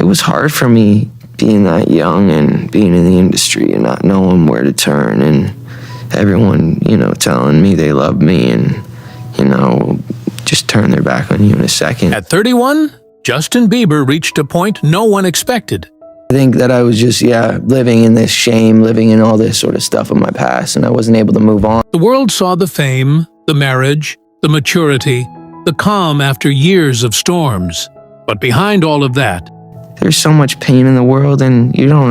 It was hard for me being that young and being in the industry and not knowing where to turn, and everyone, telling me they love me and, just turn their back on you in a second. At 31, Justin Bieber reached a point no one expected. I think that I was just, living in this shame, living in all this sort of stuff of my past, and I wasn't able to move on. The world saw the fame, the marriage, the maturity, the calm after years of storms. But behind all of that, there's so much pain in the world, and we don't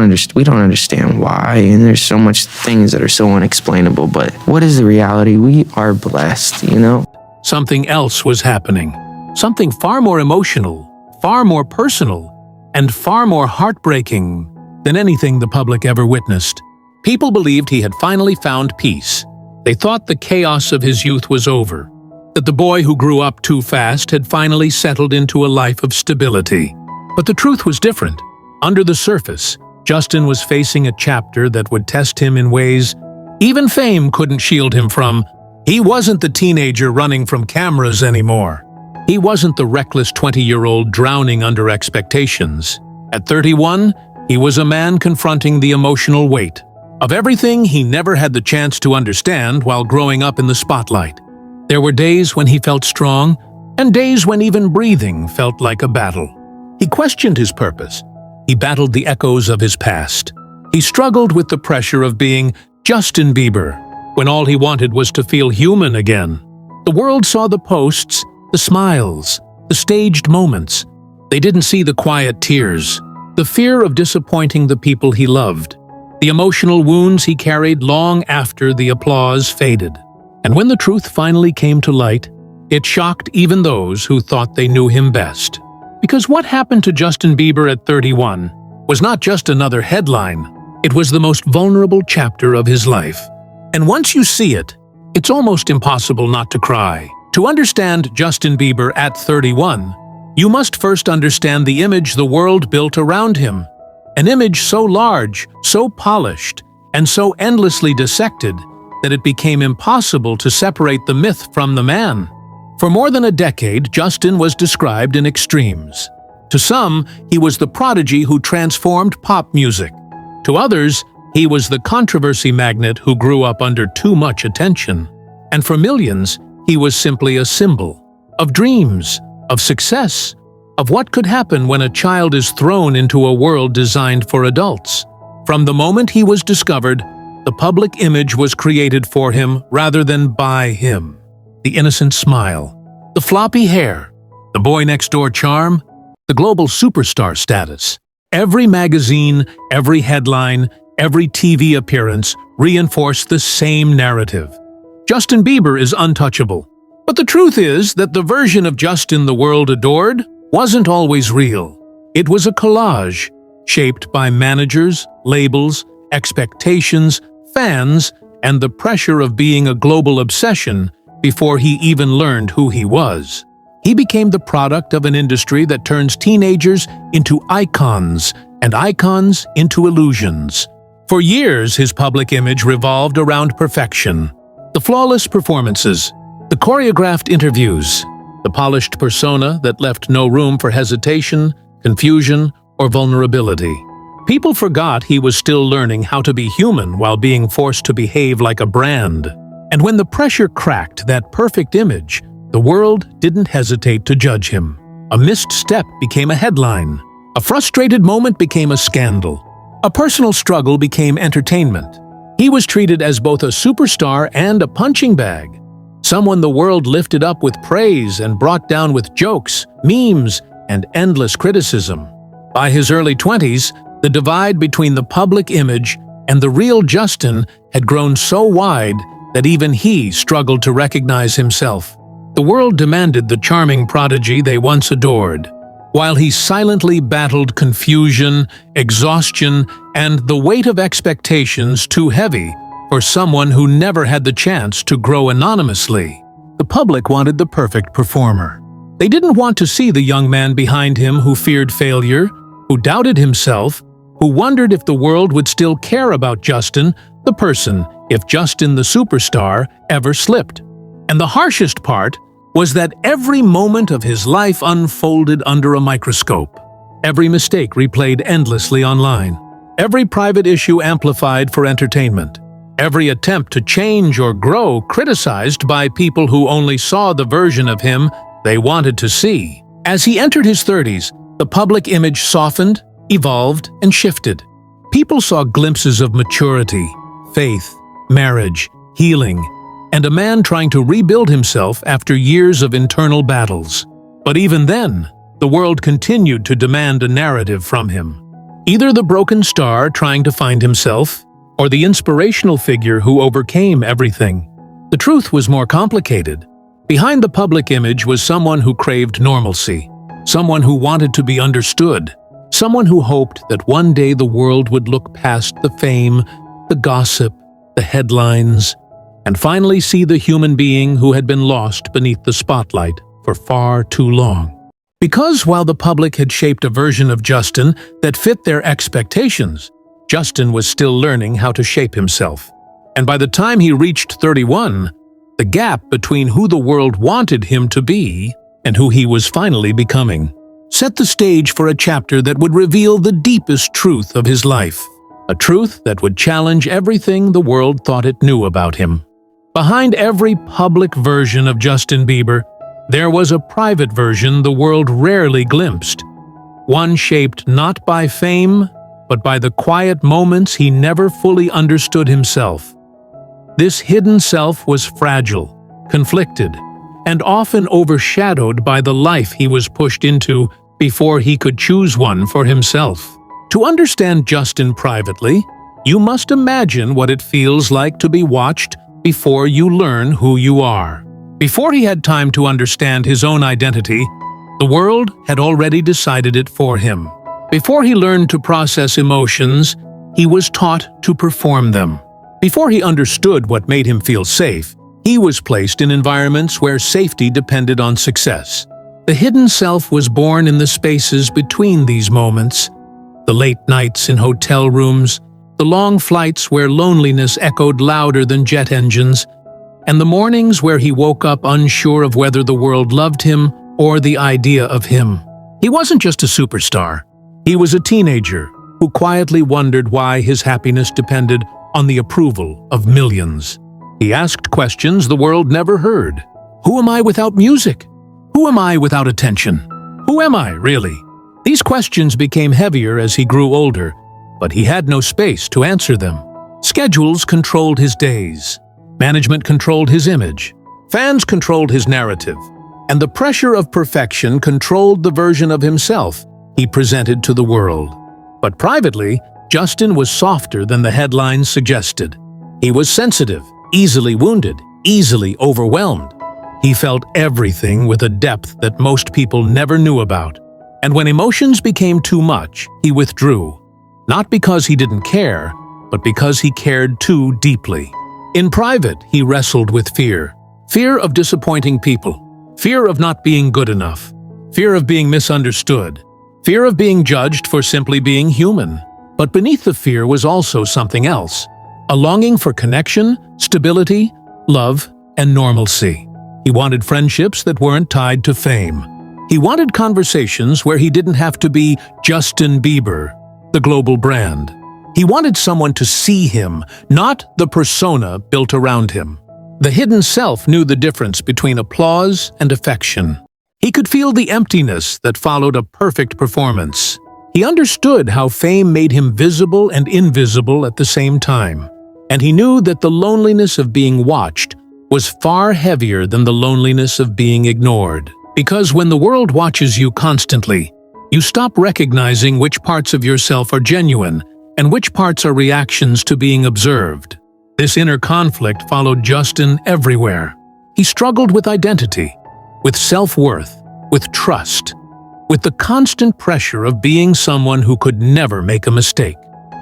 understand why, and there's so much things that are so unexplainable. But what is the reality? We are blessed, something else was happening. Something far more emotional, far more personal, and far more heartbreaking than anything the public ever witnessed. People believed he had finally found peace. They thought the chaos of his youth was over, that the boy who grew up too fast had finally settled into a life of stability. But the truth was different. Under the surface, Justin was facing a chapter that would test him in ways even fame couldn't shield him from. He wasn't the teenager running from cameras anymore. He wasn't the reckless 20-year-old drowning under expectations. At 31, he was a man confronting the emotional weight of everything he never had the chance to understand while growing up in the spotlight. There were days when he felt strong, and days when even breathing felt like a battle. He questioned his purpose. He battled the echoes of his past. He struggled with the pressure of being Justin Bieber, when all he wanted was to feel human again. The world saw the posts, the smiles, the staged moments. They didn't see the quiet tears, the fear of disappointing the people he loved, the emotional wounds he carried long after the applause faded. And when the truth finally came to light, it shocked even those who thought they knew him best. Because what happened to Justin Bieber at 31 was not just another headline, it was the most vulnerable chapter of his life. And once you see it, it's almost impossible not to cry. To understand Justin Bieber at 31, you must first understand the image the world built around him. An image so large, so polished, and so endlessly dissected that it became impossible to separate the myth from the man. For more than a decade, Justin was described in extremes. To some, he was the prodigy who transformed pop music. To others, he was the controversy magnet who grew up under too much attention. And for millions, he was simply a symbol of dreams, of success, of what could happen when a child is thrown into a world designed for adults. From the moment he was discovered, the public image was created for him rather than by him. The innocent smile, the floppy hair, the boy-next-door charm, the global superstar status. Every magazine, every headline, every TV appearance reinforced the same narrative. Justin Bieber is untouchable. But the truth is that the version of Justin the world adored wasn't always real. It was a collage, shaped by managers, labels, expectations, fans, and the pressure of being a global obsession before he even learned who he was. He became the product of an industry that turns teenagers into icons and icons into illusions. For years, his public image revolved around perfection. The flawless performances, the choreographed interviews, the polished persona that left no room for hesitation, confusion, or vulnerability. People forgot he was still learning how to be human while being forced to behave like a brand. And when the pressure cracked that perfect image, the world didn't hesitate to judge him. A missed step became a headline. A frustrated moment became a scandal. A personal struggle became entertainment. He was treated as both a superstar and a punching bag. Someone the world lifted up with praise and brought down with jokes, memes, and endless criticism. By his early 20s, the divide between the public image and the real Justin had grown so wide that even he struggled to recognize himself. The world demanded the charming prodigy they once adored, while he silently battled confusion, exhaustion, and the weight of expectations too heavy for someone who never had the chance to grow anonymously. The public wanted the perfect performer. They didn't want to see the young man behind him who feared failure, who doubted himself, who wondered if the world would still care about Justin, the person, if Justin the superstar ever slipped. And the harshest part was that every moment of his life unfolded under a microscope. every mistake replayed endlessly online, every private issue amplified for entertainment, every attempt to change or grow criticized by people who only saw the version of him they wanted to see. As he entered his 30s, the public image softened, evolved, and shifted. People saw glimpses of maturity, faith, marriage, healing, and a man trying to rebuild himself after years of internal battles. But even then, the world continued to demand a narrative from him. Either the broken star trying to find himself, or the inspirational figure who overcame everything. The truth was more complicated. Behind the public image was someone who craved normalcy, someone who wanted to be understood, someone who hoped that one day the world would look past the fame, the gossip, the headlines, and finally see the human being who had been lost beneath the spotlight for far too long. Because while the public had shaped a version of Justin that fit their expectations, Justin was still learning how to shape himself. And by the time he reached 31, the gap between who the world wanted him to be and who he was finally becoming set the stage for a chapter that would reveal the deepest truth of his life, a truth that would challenge everything the world thought it knew about him. Behind every public version of Justin Bieber, there was a private version the world rarely glimpsed, one shaped not by fame, but by the quiet moments he never fully understood himself. This hidden self was fragile, conflicted, and often overshadowed by the life he was pushed into before he could choose one for himself. To understand Justin privately, you must imagine what it feels like to be watched before you learn who you are. Before he had time to understand his own identity, the world had already decided it for him. Before he learned to process emotions, he was taught to perform them. Before he understood what made him feel safe, he was placed in environments where safety depended on success. The hidden self was born in the spaces between these moments, the late nights in hotel rooms, the long flights where loneliness echoed louder than jet engines, and the mornings where he woke up unsure of whether the world loved him or the idea of him. He wasn't just a superstar. He was a teenager who quietly wondered why his happiness depended on the approval of millions. He asked questions the world never heard. Who am I without music? Who am I without attention? Who am I, really? These questions became heavier as he grew older, but he had no space to answer them. Schedules controlled his days. Management controlled his image. Fans controlled his narrative. And the pressure of perfection controlled the version of himself he presented to the world. But privately, Justin was softer than the headlines suggested. He was sensitive, easily wounded, easily overwhelmed. He felt everything with a depth that most people never knew about. And when emotions became too much, he withdrew. Not because he didn't care, but because he cared too deeply. In private, he wrestled with fear. Fear of disappointing people. Fear of not being good enough. Fear of being misunderstood. Fear of being judged for simply being human. But beneath the fear was also something else. A longing for connection, stability, love, and normalcy. He wanted friendships that weren't tied to fame. He wanted conversations where he didn't have to be Justin Bieber, the global brand. He wanted someone to see him, not the persona built around him. The hidden self knew the difference between applause and affection. He could feel the emptiness that followed a perfect performance. He understood how fame made him visible and invisible at the same time. And he knew that the loneliness of being watched was far heavier than the loneliness of being ignored. Because when the world watches you constantly, you stop recognizing which parts of yourself are genuine and which parts are reactions to being observed. This inner conflict followed Justin everywhere. He struggled with identity, with self-worth, with trust, with the constant pressure of being someone who could never make a mistake.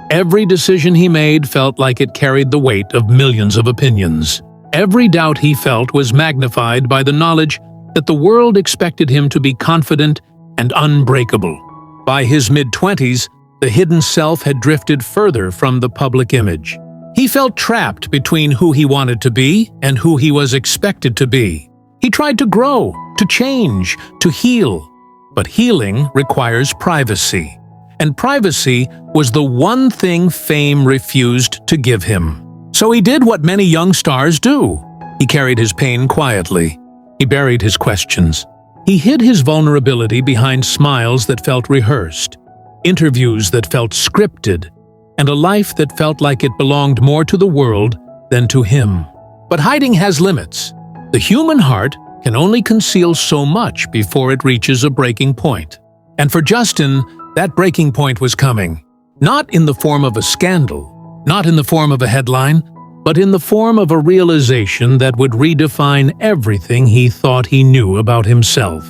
Every decision he made felt like it carried the weight of millions of opinions. Every doubt he felt was magnified by the knowledge that the world expected him to be confident and unbreakable. By his mid-20s, the hidden self had drifted further from the public image. He felt trapped between who he wanted to be and who he was expected to be. He tried to grow, to change, to heal, But healing requires privacy. And privacy was the one thing fame refused to give him. So he did what many young stars do. He carried his pain quietly. He buried his questions. He hid his vulnerability behind smiles that felt rehearsed, interviews that felt scripted, and a life that felt like it belonged more to the world than to him. But hiding has limits. The human heart can only conceal so much before it reaches a breaking point. And for Justin, that breaking point was coming. Not in the form of a scandal, not in the form of a headline, but in the form of a realization that would redefine everything he thought he knew about himself.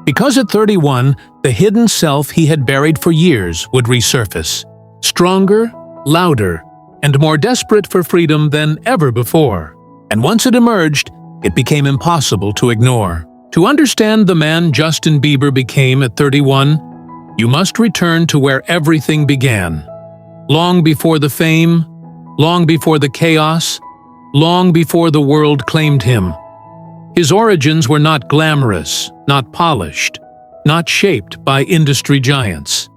Because at 31, the hidden self he had buried for years would resurface, stronger, louder, and more desperate for freedom than ever before. And once it emerged, it became impossible to ignore. To understand the man Justin Bieber became at 31, you must return to where everything began. Long before the fame, long before the chaos, long before the world claimed him. His origins were not glamorous, not polished, not shaped by industry giants.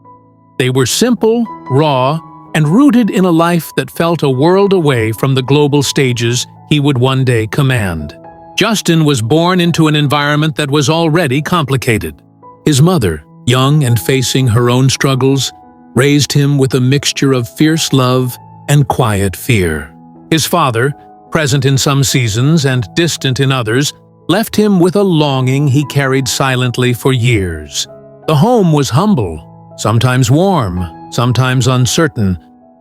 They were simple, raw, and rooted in a life that felt a world away from the global stages he would one day command. Justin was born into an environment that was already complicated. His mother, young and facing her own struggles, raised him with a mixture of fierce love and quiet fear. His father, present in some seasons and distant in others, left him with a longing he carried silently for years. The home was humble, sometimes warm, sometimes uncertain,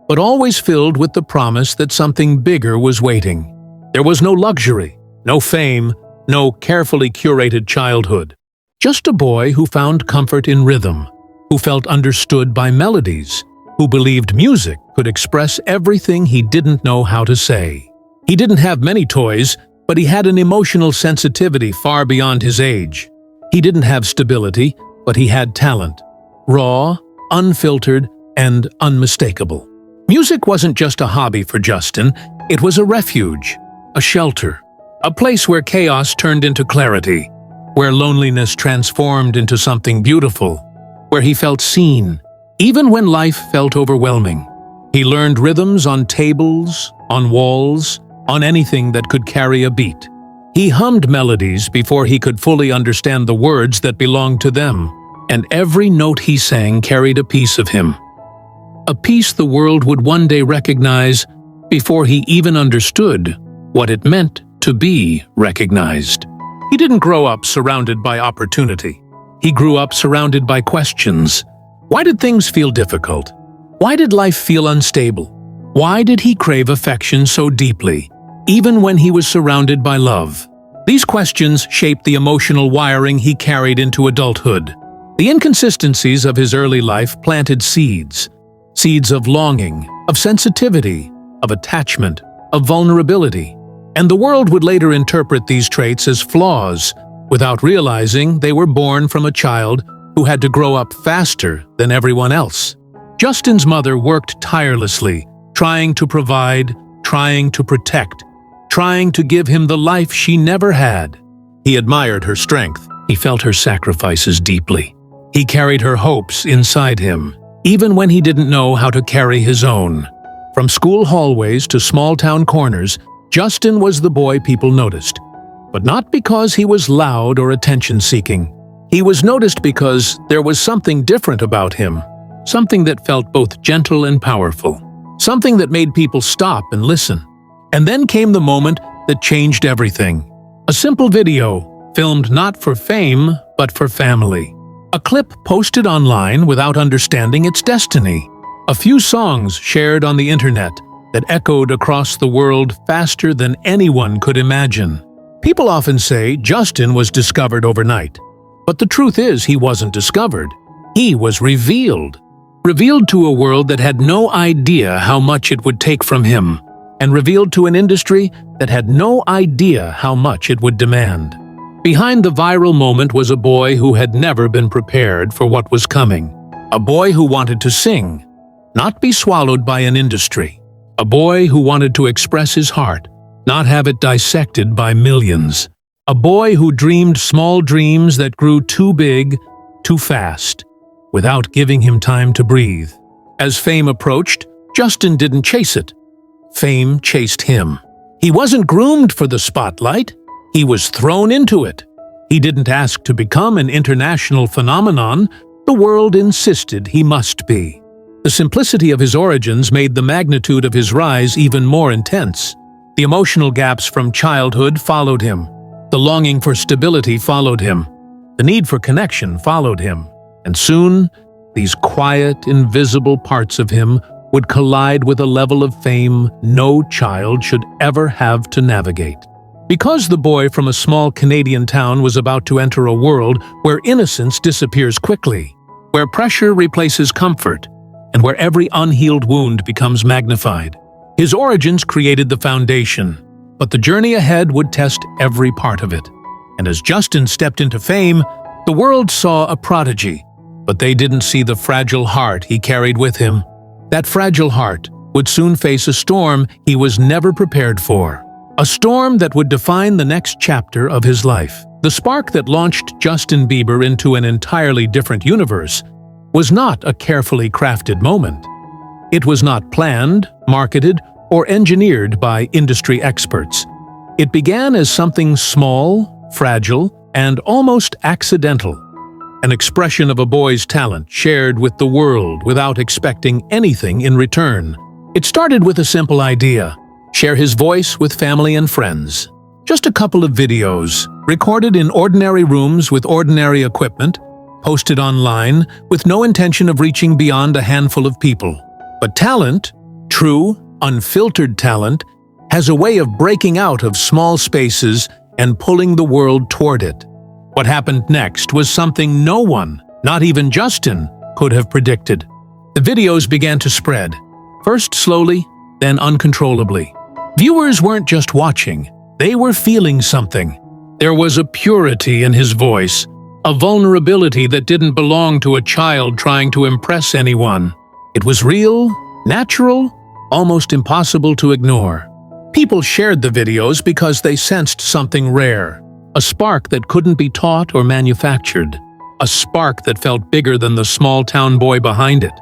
but always filled with the promise that something bigger was waiting. There was no luxury, no fame, no carefully curated childhood. Just a boy who found comfort in rhythm, who felt understood by melodies, who believed music could express everything he didn't know how to say. He didn't have many toys, but he had an emotional sensitivity far beyond his age. He didn't have stability, but he had talent. Raw, unfiltered, and unmistakable. Music wasn't just a hobby for Justin, it was a refuge, a shelter, a place where chaos turned into clarity, where loneliness transformed into something beautiful, where he felt seen, even when life felt overwhelming. He learned rhythms on tables, on walls, on anything that could carry a beat. He hummed melodies before he could fully understand the words that belonged to them, and every note he sang carried a piece of him. A piece the world would one day recognize before he even understood what it meant to be recognized. He didn't grow up surrounded by opportunity. He grew up surrounded by questions. Why did things feel difficult? Why did life feel unstable? Why did he crave affection so deeply, even when he was surrounded by love? These questions shaped the emotional wiring he carried into adulthood. The inconsistencies of his early life planted seeds of longing, of sensitivity, of attachment, of vulnerability. And the world would later interpret these traits as flaws, without realizing they were born from a child who had to grow up faster than everyone else. Justin's mother worked tirelessly, trying to provide, trying to protect, trying to give him the life she never had. He admired her strength. He felt her sacrifices deeply. He carried her hopes inside him, even when he didn't know how to carry his own. From school hallways to small-town corners, Justin was the boy people noticed. But not because he was loud or attention-seeking. He was noticed because there was something different about him, something that felt both gentle and powerful, something that made people stop and listen. And then came the moment that changed everything. A simple video, filmed not for fame, but for family. A clip posted online without understanding its destiny. A few songs shared on the internet that echoed across the world faster than anyone could imagine. People often say Justin was discovered overnight. But the truth is he wasn't discovered. He was revealed. Revealed to a world that had no idea how much it would take from him, and revealed to an industry that had no idea how much it would demand. Behind the viral moment was a boy who had never been prepared for what was coming. A boy who wanted to sing, not be swallowed by an industry. A boy who wanted to express his heart, not have it dissected by millions. A boy who dreamed small dreams that grew too big, too fast, without giving him time to breathe. As fame approached, Justin didn't chase it. Fame chased him. He wasn't groomed for the spotlight. He was thrown into it. He didn't ask to become an international phenomenon. The world insisted he must be. The simplicity of his origins made the magnitude of his rise even more intense. The emotional gaps from childhood followed him. The longing for stability followed him. The need for connection followed him. And soon, these quiet, invisible parts of him would collide with a level of fame no child should ever have to navigate. Because the boy from a small Canadian town was about to enter a world where innocence disappears quickly, where pressure replaces comfort, and where every unhealed wound becomes magnified. His origins created the foundation, but the journey ahead would test every part of it. And as Justin stepped into fame, the world saw a prodigy, but they didn't see the fragile heart he carried with him. That fragile heart would soon face a storm he was never prepared for. A storm that would define the next chapter of his life. The spark that launched Justin Bieber into an entirely different universe was not a carefully crafted moment. It was not planned, marketed, or engineered by industry experts. It began as something small, fragile, and almost accidental. An expression of a boy's talent shared with the world without expecting anything in return. It started with a simple idea: share his voice with family and friends. Just a couple of videos, recorded in ordinary rooms with ordinary equipment, posted online with no intention of reaching beyond a handful of people. But talent, true, unfiltered talent, has a way of breaking out of small spaces and pulling the world toward it. What happened next was something no one, not even Justin, could have predicted. The videos began to spread, first slowly, then uncontrollably. Viewers weren't just watching, they were feeling something. There was a purity in his voice, a vulnerability that didn't belong to a child trying to impress anyone. It was real, natural, almost impossible to ignore. People shared the videos because they sensed something rare, a spark that couldn't be taught or manufactured, a spark that felt bigger than the small-town boy behind it.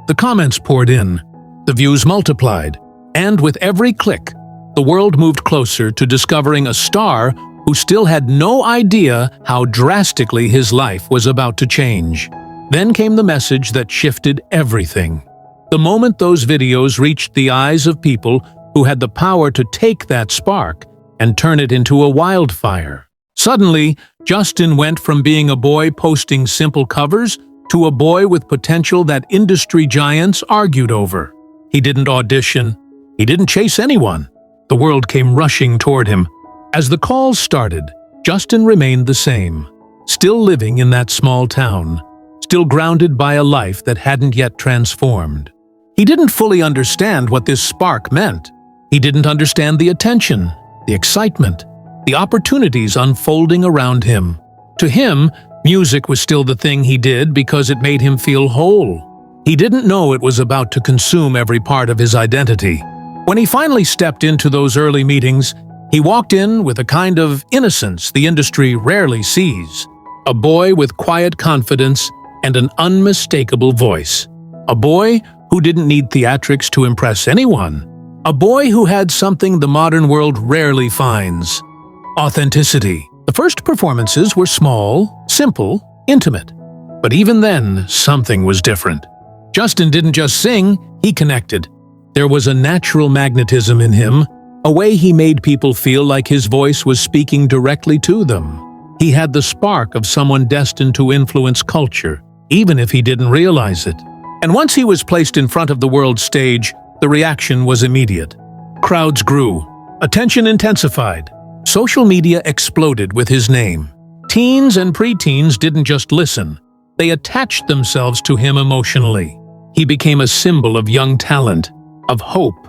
The comments poured in, the views multiplied, and with every click, the world moved closer to discovering a star who still had no idea how drastically his life was about to change. Then came the message that shifted everything. The moment those videos reached the eyes of people who had the power to take that spark and turn it into a wildfire. Suddenly, Justin went from being a boy posting simple covers to a boy with potential that industry giants argued over. He didn't audition. He didn't chase anyone. The world came rushing toward him. As the calls started, Justin remained the same, still living in that small town, still grounded by a life that hadn't yet transformed. He didn't fully understand what this spark meant. He didn't understand the attention, the excitement, the opportunities unfolding around him. To him, music was still the thing he did because it made him feel whole. He didn't know it was about to consume every part of his identity. When he finally stepped into those early meetings, he walked in with a kind of innocence the industry rarely sees. A boy with quiet confidence and an unmistakable voice. A boy who didn't need theatrics to impress anyone. A boy who had something the modern world rarely finds: authenticity. The first performances were small, simple, intimate. But even then, something was different. Justin didn't just sing, he connected. There was a natural magnetism in him, a way he made people feel like his voice was speaking directly to them. He had the spark of someone destined to influence culture, even if he didn't realize it. And once he was placed in front of the world stage, the reaction was immediate. Crowds grew. Attention intensified. Social media exploded with his name. Teens and preteens didn't just listen. They attached themselves to him emotionally. He became a symbol of young talent, of hope,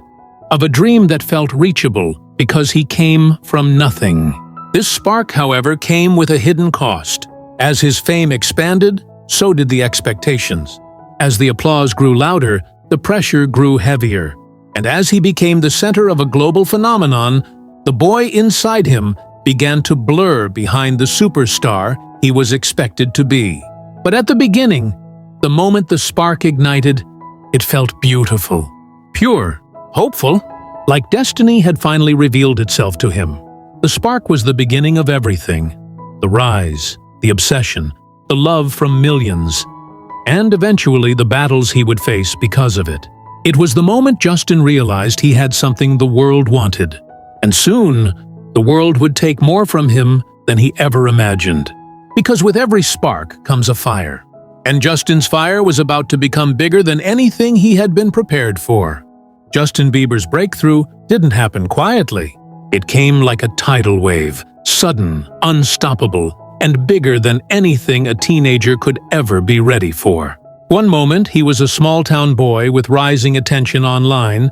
of a dream that felt reachable because he came from nothing. This spark, however, came with a hidden cost. As his fame expanded, so did the expectations. As the applause grew louder, the pressure grew heavier. And as he became the center of a global phenomenon, the boy inside him began to blur behind the superstar he was expected to be. But at the beginning, the moment the spark ignited, it felt beautiful, pure, hopeful, like destiny had finally revealed itself to him. The spark was the beginning of everything: the rise, the obsession, the love from millions, and eventually the battles he would face because of it. It was the moment Justin realized he had something the world wanted, and soon the world would take more from him than he ever imagined. Because with every spark comes a fire, and Justin's fire was about to become bigger than anything he had been prepared for. Justin Bieber's breakthrough didn't happen quietly. It came like a tidal wave, sudden, unstoppable, and bigger than anything a teenager could ever be ready for. One moment, he was a small-town boy with rising attention online,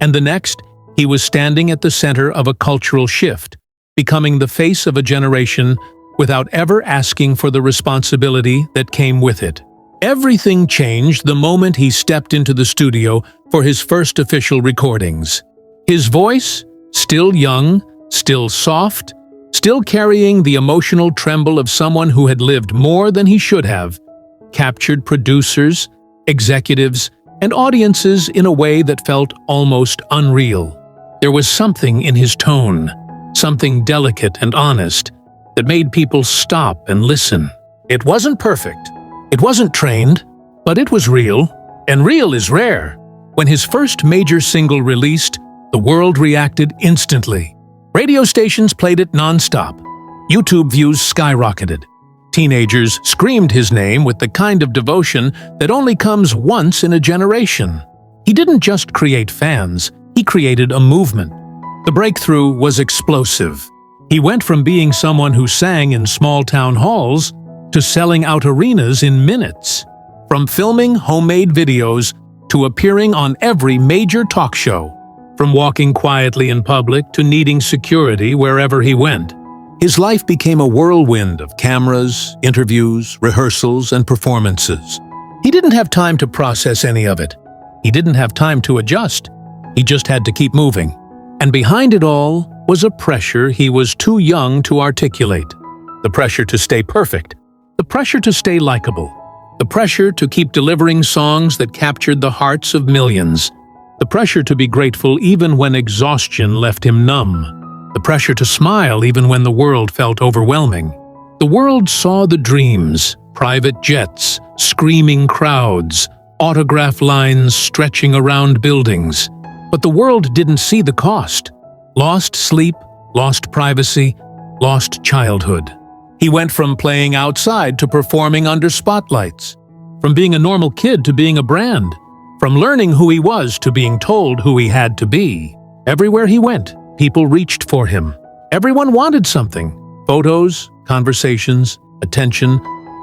and the next, he was standing at the center of a cultural shift, becoming the face of a generation without ever asking for the responsibility that came with it. Everything changed the moment he stepped into the studio for his first official recordings. His voice, still young, still soft, still carrying the emotional tremble of someone who had lived more than he should have, captured producers, executives, and audiences in a way that felt almost unreal. There was something in his tone, something delicate and honest, that made people stop and listen. It wasn't perfect, it wasn't trained, but it was real, and real is rare. When his first major single released, the world reacted instantly. Radio stations played it non-stop. YouTube views skyrocketed. Teenagers screamed his name with the kind of devotion that only comes once in a generation. He didn't just create fans, he created a movement. The breakthrough was explosive. He went from being someone who sang in small town halls to selling out arenas in minutes. From filming homemade videos to appearing on every major talk show. From walking quietly in public to needing security wherever he went. His life became a whirlwind of cameras, interviews, rehearsals, and performances. He didn't have time to process any of it. He didn't have time to adjust. He just had to keep moving. And behind it all was a pressure he was too young to articulate. The pressure to stay perfect. The pressure to stay likable. The pressure to keep delivering songs that captured the hearts of millions. The pressure to be grateful even when exhaustion left him numb. The pressure to smile even when the world felt overwhelming. The world saw the dreams, private jets, screaming crowds, autograph lines stretching around buildings. But the world didn't see the cost. Lost sleep, lost privacy, lost childhood. He went from playing outside to performing under spotlights. From being a normal kid to being a brand. From learning who he was to being told who he had to be. Everywhere he went, people reached for him. Everyone wanted something. Photos, conversations, attention,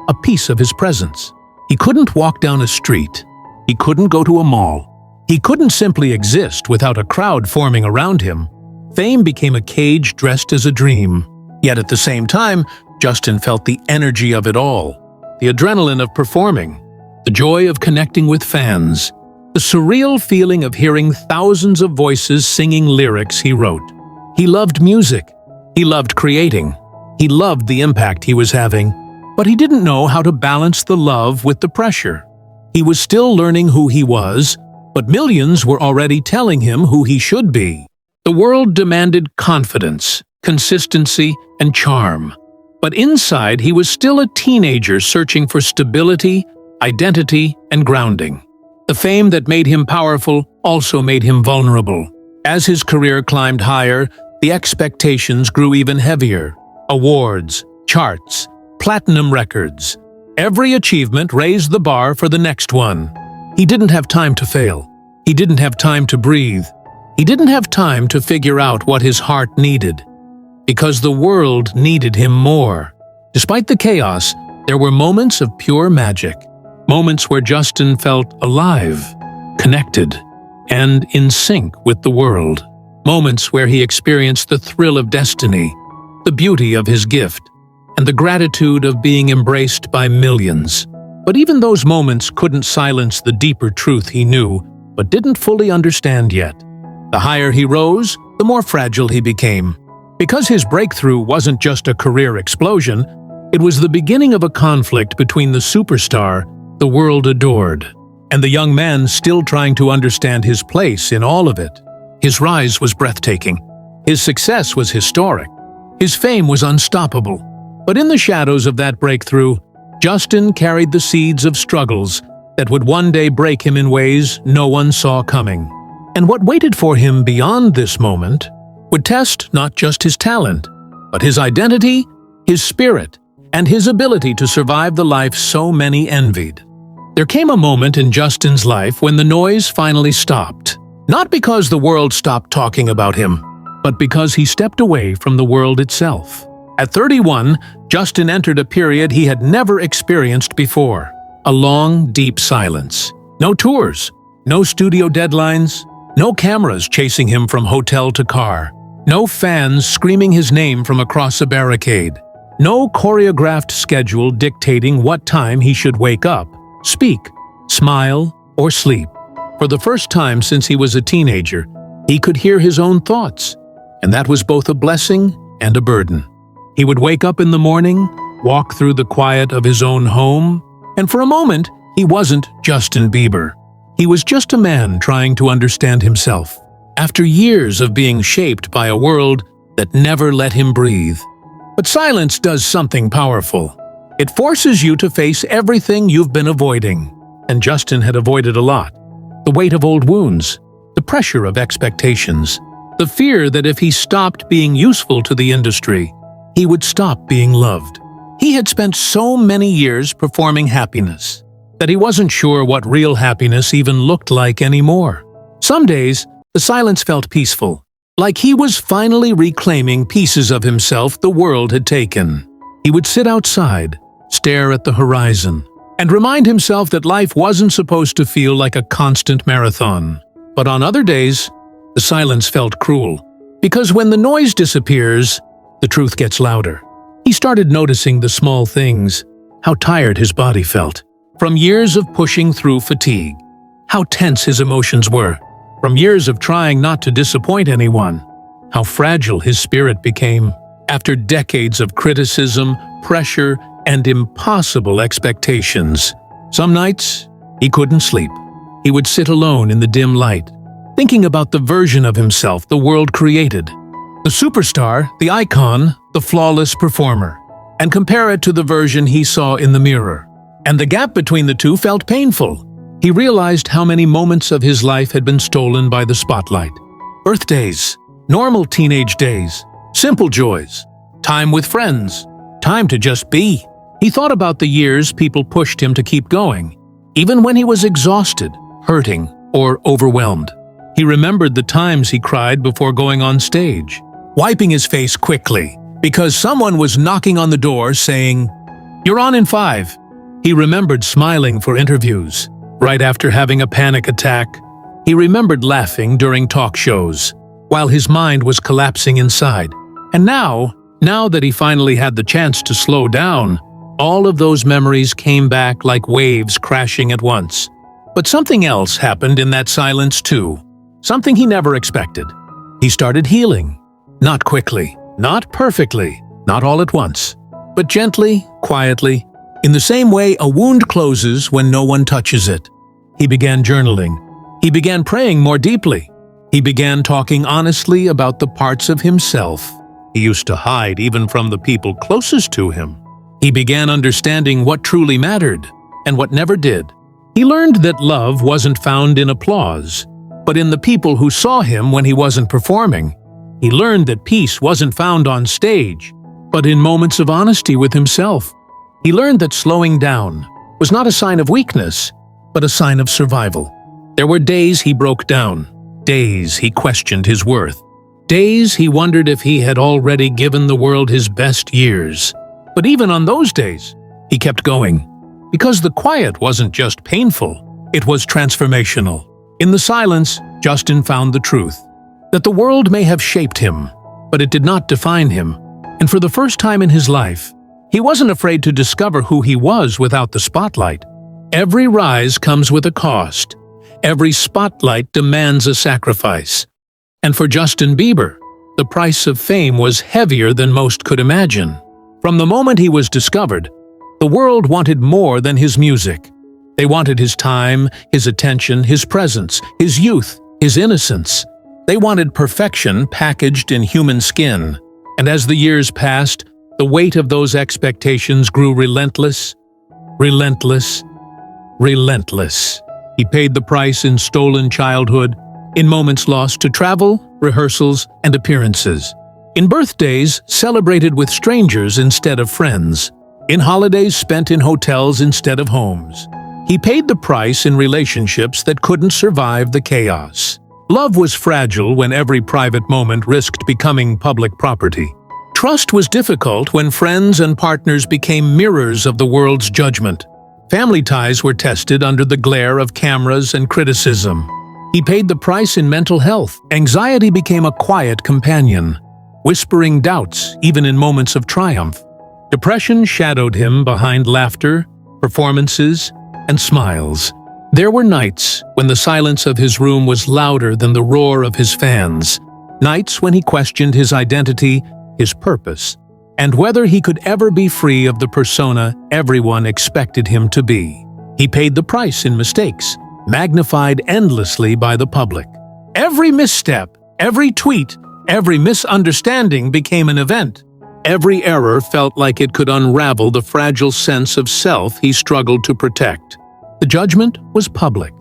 a piece of his presence. He couldn't walk down a street. He couldn't go to a mall. He couldn't simply exist without a crowd forming around him. Fame became a cage dressed as a dream. Yet at the same time, Justin felt the energy of it all. The adrenaline of performing. The joy of connecting with fans. The surreal feeling of hearing thousands of voices singing lyrics he wrote. He loved music. He loved creating. He loved the impact he was having. But he didn't know how to balance the love with the pressure. He was still learning who he was, but millions were already telling him who he should be. The world demanded confidence, consistency, and charm. But inside, he was still a teenager searching for stability, identity, and grounding. The fame that made him powerful also made him vulnerable. As his career climbed higher, the expectations grew even heavier. Awards, charts, platinum records. Every achievement raised the bar for the next one. He didn't have time to fail. He didn't have time to breathe. He didn't have time to figure out what his heart needed. Because the world needed him more. Despite the chaos, there were moments of pure magic. Moments where Justin felt alive, connected, and in sync with the world. Moments where he experienced the thrill of destiny, the beauty of his gift, and the gratitude of being embraced by millions. But even those moments couldn't silence the deeper truth he knew, but didn't fully understand yet. The higher he rose, the more fragile he became. Because his breakthrough wasn't just a career explosion, It was the beginning of a conflict between the superstar the world adored, and the young man still trying to understand his place in all of it. His rise was breathtaking. His success was historic. His fame was unstoppable. But in the shadows of that breakthrough, Justin carried the seeds of struggles that would one day break him in ways no one saw coming. And what waited for him beyond this moment would test not just his talent, but his identity, his spirit, and his ability to survive the life so many envied. There came a moment in Justin's life when the noise finally stopped. Not because the world stopped talking about him, but because he stepped away from the world itself. At 31, Justin entered a period he had never experienced before. A long, deep silence. No tours, no studio deadlines, no cameras chasing him from hotel to car, no fans screaming his name from across a barricade, no choreographed schedule dictating what time he should wake up, speak, smile, or sleep. For the first time since he was a teenager, he could hear his own thoughts, and that was both a blessing and a burden. He would wake up in the morning, walk through the quiet of his own home, and for a moment, he wasn't Justin Bieber. He was just a man trying to understand himself, after years of being shaped by a world that never let him breathe. But silence does something powerful. It forces you to face everything you've been avoiding, and Justin had avoided a lot. The weight of old wounds, the pressure of expectations, the fear that if he stopped being useful to the industry, he would stop being loved. He had spent so many years performing happiness that he wasn't sure what real happiness even looked like anymore. Some days, the silence felt peaceful, like he was finally reclaiming pieces of himself the world had taken. He would sit outside, stare at the horizon, and remind himself that life wasn't supposed to feel like a constant marathon. But on other days, the silence felt cruel, because when the noise disappears, the truth gets louder. He started noticing the small things, how tired his body felt, from years of pushing through fatigue, how tense his emotions were, from years of trying not to disappoint anyone, how fragile his spirit became after decades of criticism, pressure, and impossible expectations. Some nights, he couldn't sleep. He would sit alone in the dim light, thinking about the version of himself the world created, the superstar, the icon, the flawless performer, and compare it to the version he saw in the mirror. And the gap between the two felt painful. He realized how many moments of his life had been stolen by the spotlight. Birthdays, normal teenage days, simple joys, time with friends, time to just be. He thought about the years people pushed him to keep going, even when he was exhausted, hurting, or overwhelmed. He remembered the times he cried before going on stage, wiping his face quickly because someone was knocking on the door saying, "You're on in 5." He remembered smiling for interviews right after having a panic attack. He remembered laughing during talk shows while his mind was collapsing inside. And now that he finally had the chance to slow down, all of those memories came back like waves crashing at once. But something else happened in that silence too. Something he never expected. He started healing. Not quickly, not perfectly, not all at once, but gently, quietly, in the same way a wound closes when no one touches it. He began journaling. He began praying more deeply. He began talking honestly about the parts of himself he used to hide even from the people closest to him. He began understanding what truly mattered and what never did. He learned that love wasn't found in applause, but in the people who saw him when he wasn't performing. He learned that peace wasn't found on stage, but in moments of honesty with himself. He learned that slowing down was not a sign of weakness, but a sign of survival. There were days he broke down, days he questioned his worth, days he wondered if he had already given the world his best years. But even on those days, he kept going, because the quiet wasn't just painful, it was transformational. In the silence, Justin found the truth, that the world may have shaped him, but it did not define him. And for the first time in his life, he wasn't afraid to discover who he was without the spotlight. Every rise comes with a cost. Every spotlight demands a sacrifice. And for Justin Bieber, the price of fame was heavier than most could imagine. From the moment he was discovered, the world wanted more than his music. They wanted his time, his attention, his presence, his youth, his innocence. They wanted perfection packaged in human skin. And as the years passed, the weight of those expectations grew relentless, relentless, relentless. He paid the price in stolen childhood, in moments lost to travel, rehearsals, and appearances. In birthdays celebrated with strangers instead of friends. In holidays spent in hotels instead of homes. He paid the price in relationships that couldn't survive the chaos. Love was fragile when every private moment risked becoming public property. Trust was difficult when friends and partners became mirrors of the world's judgment. Family ties were tested under the glare of cameras and criticism. He paid the price in mental health. Anxiety became a quiet companion, whispering doubts even in moments of triumph. Depression shadowed him behind laughter, performances, and smiles. There were nights when the silence of his room was louder than the roar of his fans. Nights when he questioned his identity, his purpose, and whether he could ever be free of the persona everyone expected him to be. He paid the price in mistakes, magnified endlessly by the public. Every misstep, every tweet, every misunderstanding became an event. Every error felt like it could unravel the fragile sense of self he struggled to protect. The judgment was public.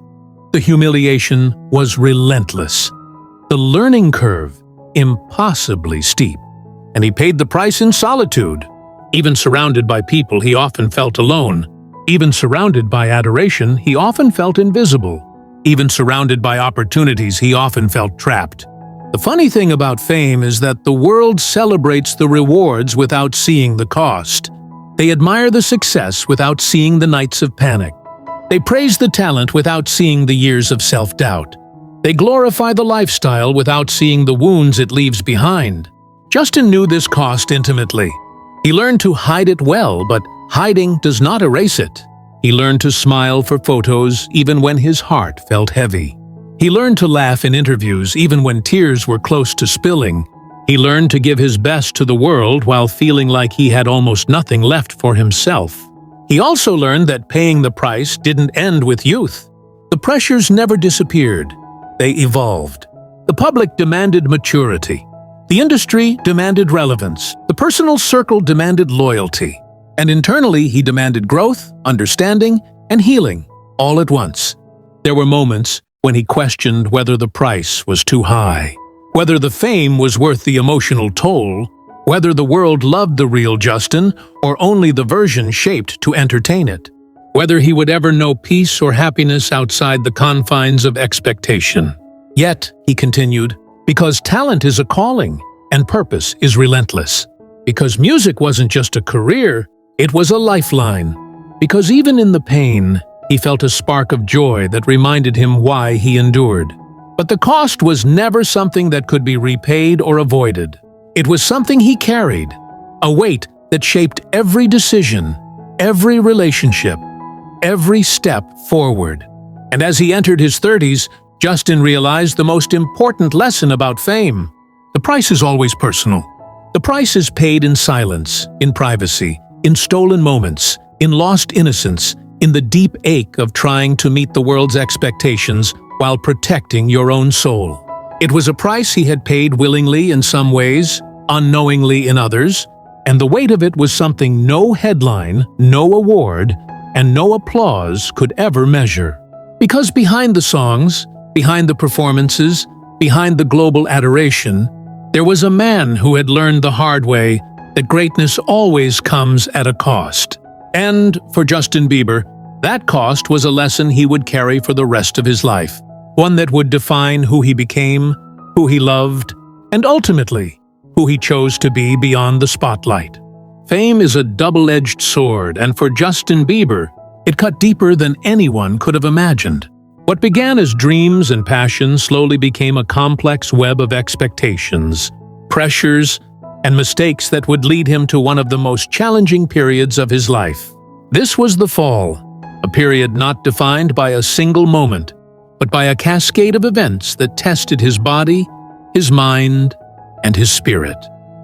The humiliation was relentless. The learning curve impossibly steep. And he paid the price in solitude. Even surrounded by people, he often felt alone. Even surrounded by adoration, he often felt invisible. Even surrounded by opportunities, he often felt trapped. The funny thing about fame is that the world celebrates the rewards without seeing the cost. They admire the success without seeing the nights of panic. They praise the talent without seeing the years of self-doubt. They glorify the lifestyle without seeing the wounds it leaves behind. Justin knew this cost intimately. He learned to hide it well, but hiding does not erase it. He learned to smile for photos even when his heart felt heavy. He learned to laugh in interviews even when tears were close to spilling. He learned to give his best to the world while feeling like he had almost nothing left for himself. He also learned that paying the price didn't end with youth. The pressures never disappeared. They evolved. The public demanded maturity. The industry demanded relevance. The personal circle demanded loyalty. And internally, he demanded growth, understanding, and healing, all at once. There were moments when he questioned whether the price was too high, whether the fame was worth the emotional toll, whether the world loved the real Justin or only the version shaped to entertain it, whether he would ever know peace or happiness outside the confines of expectation. Yet, he continued, because talent is a calling and purpose is relentless. Because music wasn't just a career, it was a lifeline. Because even in the pain, he felt a spark of joy that reminded him why he endured. But the cost was never something that could be repaid or avoided. It was something he carried, a weight that shaped every decision, every relationship, every step forward. And as he entered his 30s, Justin realized the most important lesson about fame. The price is always personal. The price is paid in silence, in privacy, in stolen moments, in lost innocence, in the deep ache of trying to meet the world's expectations while protecting your own soul. It was a price he had paid willingly in some ways, unknowingly in others, and the weight of it was something no headline, no award, and no applause could ever measure. Because behind the songs, behind the performances, behind the global adoration, there was a man who had learned the hard way that greatness always comes at a cost. And for Justin Bieber, that cost was a lesson he would carry for the rest of his life, one that would define who he became, who he loved, and ultimately, who he chose to be beyond the spotlight. Fame is a double-edged sword, and for Justin Bieber, it cut deeper than anyone could have imagined. What began as dreams and passions slowly became a complex web of expectations, pressures, and mistakes that would lead him to one of the most challenging periods of his life. This was the fall, a period not defined by a single moment, but by a cascade of events that tested his body, his mind, and his spirit.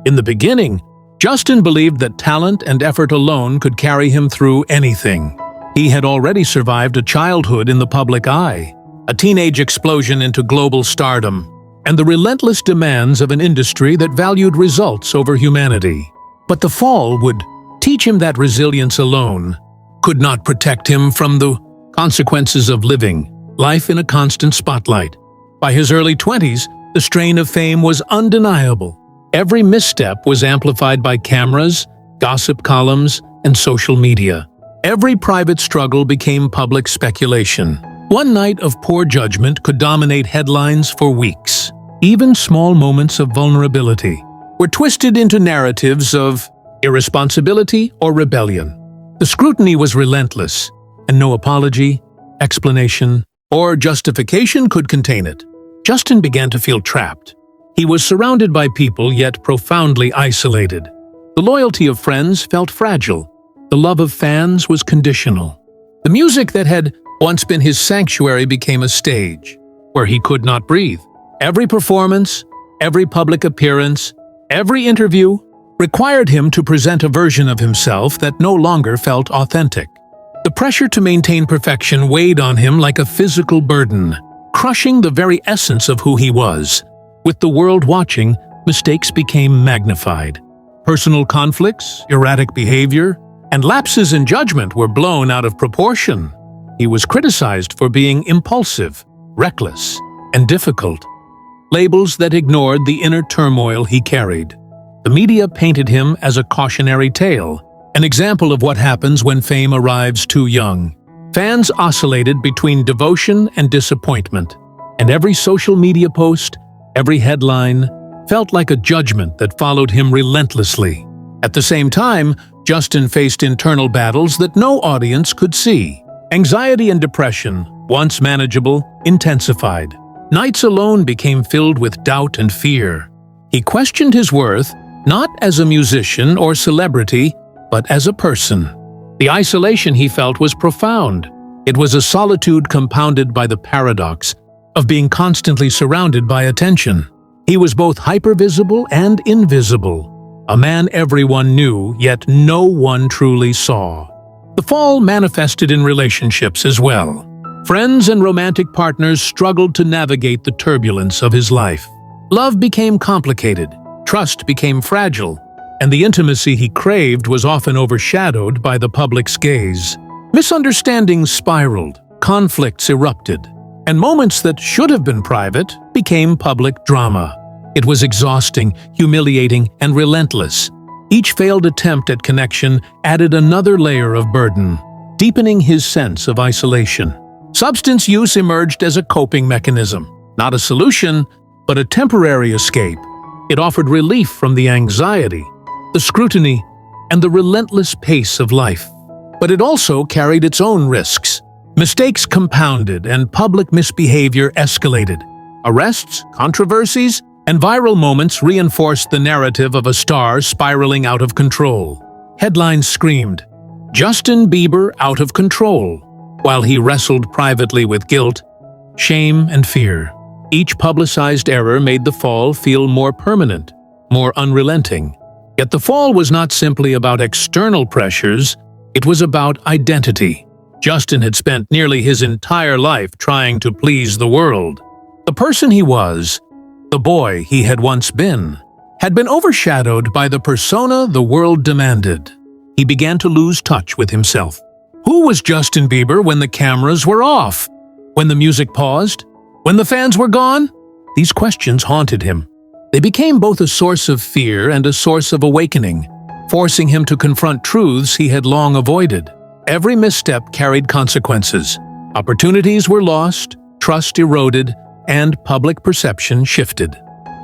In the beginning, Justin believed that talent and effort alone could carry him through anything. He had already survived a childhood in the public eye, a teenage explosion into global stardom, and the relentless demands of an industry that valued results over humanity. But the fall would teach him that resilience alone could not protect him from the consequences of living life in a constant spotlight. By his early 20s, the strain of fame was undeniable. Every misstep was amplified by cameras, gossip columns, and social media. Every private struggle became public speculation. One night of poor judgment could dominate headlines for weeks. Even small moments of vulnerability were twisted into narratives of irresponsibility or rebellion. The scrutiny was relentless, and no apology, explanation, or justification could contain it. Justin began to feel trapped. He was surrounded by people, yet profoundly isolated. The loyalty of friends felt fragile. The love of fans was conditional. The music that had once been his sanctuary became a stage where he could not breathe. Every performance, every public appearance, every interview required him to present a version of himself that no longer felt authentic. The pressure to maintain perfection weighed on him like a physical burden, crushing the very essence of who he was. With the world watching, mistakes became magnified. Personal conflicts, erratic behavior, and lapses in judgment were blown out of proportion. He was criticized for being impulsive, reckless, and difficult, labels that ignored the inner turmoil he carried. The media painted him as a cautionary tale, an example of what happens when fame arrives too young. Fans oscillated between devotion and disappointment, and every social media post, every headline, felt like a judgment that followed him relentlessly. At the same time, Justin faced internal battles that no audience could see. Anxiety and depression, once manageable, intensified. Nights alone became filled with doubt and fear. He questioned his worth, not as a musician or celebrity, but as a person. The isolation he felt was profound. It was a solitude compounded by the paradox of being constantly surrounded by attention. He was both hypervisible and invisible, a man everyone knew, yet no one truly saw. The fall manifested in relationships as well. Friends and romantic partners struggled to navigate the turbulence of his life. Love became complicated, trust became fragile, and the intimacy he craved was often overshadowed by the public's gaze. Misunderstandings spiraled, conflicts erupted, and moments that should have been private became public drama. It was exhausting, humiliating, and relentless. Each failed attempt at connection added another layer of burden, deepening his sense of isolation. Substance use emerged as a coping mechanism, not a solution, but a temporary escape. It offered relief from the anxiety, the scrutiny, and the relentless pace of life. But it also carried its own risks. Mistakes compounded and public misbehavior escalated. Arrests, controversies, and viral moments reinforced the narrative of a star spiraling out of control. Headlines screamed, "Justin Bieber out of control," while he wrestled privately with guilt, shame, and fear. Each publicized error made the fall feel more permanent, more unrelenting. Yet the fall was not simply about external pressures, it was about identity. Justin had spent nearly his entire life trying to please the world. The person he was, the boy he had once been, had been overshadowed by the persona the world demanded. He began to lose touch with himself. Who was Justin Bieber when the cameras were off? When the music paused? When the fans were gone? These questions haunted him. They became both a source of fear and a source of awakening, forcing him to confront truths he had long avoided. Every misstep carried consequences. Opportunities were lost, trust eroded, and public perception shifted.